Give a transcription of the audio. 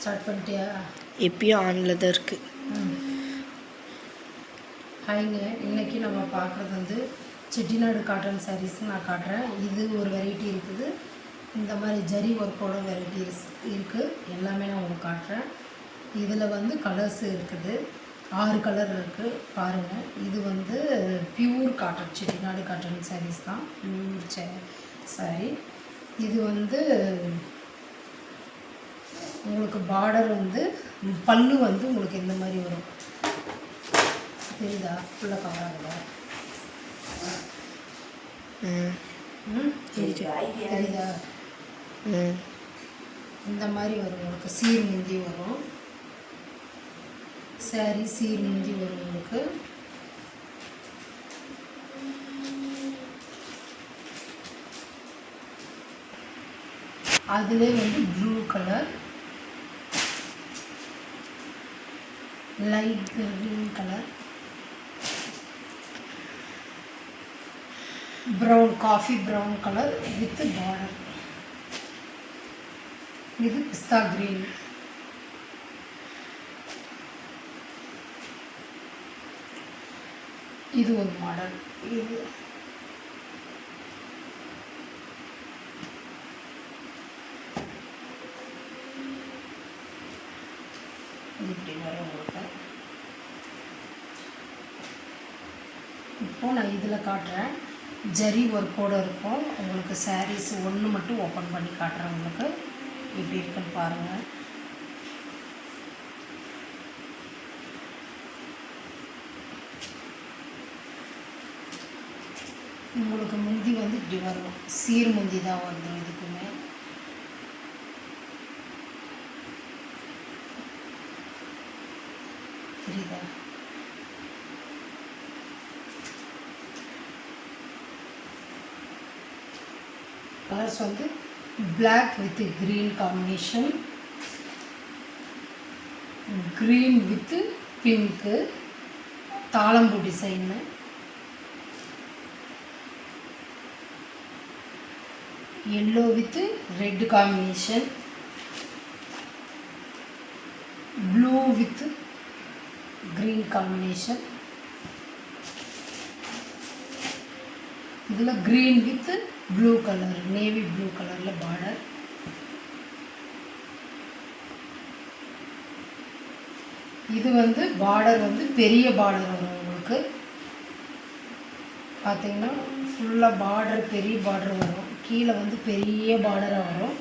Start பண்ணிட்டியா? எப்பயும் ஆனில் தான் இருக்குது. ஹாய்ங்க, இன்றைக்கி நம்ம பார்க்குறது வந்து செட்டிநாடு காட்டன் சாரீஸ் நான் காட்டுறேன். இது ஒரு வெரைட்டி இருக்குது. இந்த மாதிரி ஜரி ஒர்க்கோட வெரைட்டிஸ் இருக்குது. எல்லாமே நான் உங்களுக்கு காட்டுறேன். இதில் வந்து கலர்ஸ் இருக்குது, 6 கலர் இருக்குது பாருங்கள். இது வந்து pure cotton, Chettinad cotton sarees தான், பியூர் சாரீ. இது வந்து உங்களுக்கு பார்டர் வந்து பல்லு வந்து உங்களுக்கு இந்த மாதிரி வரும். தெரியுதா? ஃபுல்லாக கவர் ஆகுதா? தெரியுதா? இந்த மாதிரி வரும் உங்களுக்கு. சீர் முந்தி வரும் சாரீ, சீர் முந்தி வரும் உங்களுக்கு. அதிலே வந்து blue colour, light green colour, brown, coffee brown colour with border. இது பிஸ்தா க்ரீன். இது ஒரு மாடல். இது இப்படி வரும் உங்களுக்கு. இப்போது நான் இதில் காட்டுறேன். ஜரி ஒர்க்கோடு இருக்கும் உங்களுக்கு. சாரீஸ் ஒன்று மட்டும் ஓப்பன் பண்ணி காட்டுறேன் உங்களுக்கு, எப்படி இருக்குன்னு பாருங்கள். உங்களுக்கு முந்தி வந்து இப்படி வரும், சீர் முந்தி தான் வந்துடும் இதுக்குமே. தெரியுதா? கலர்ஸ் வந்து black with green combination, green with pink, தாளம்பூ டிசைன்னு, yellow with red combination, blue with green combination, இதில் green with blue colour, navy blue கலரில் பார்டர். இது வந்து பார்டர் வந்து பெரிய பார்டர் வரும் உங்களுக்கு. பார்த்தீங்கன்னா ஃபுல்லாக பார்டர் பெரிய பார்டர் வரும். கீழே வந்து பெரிய பார்டராக வரும்.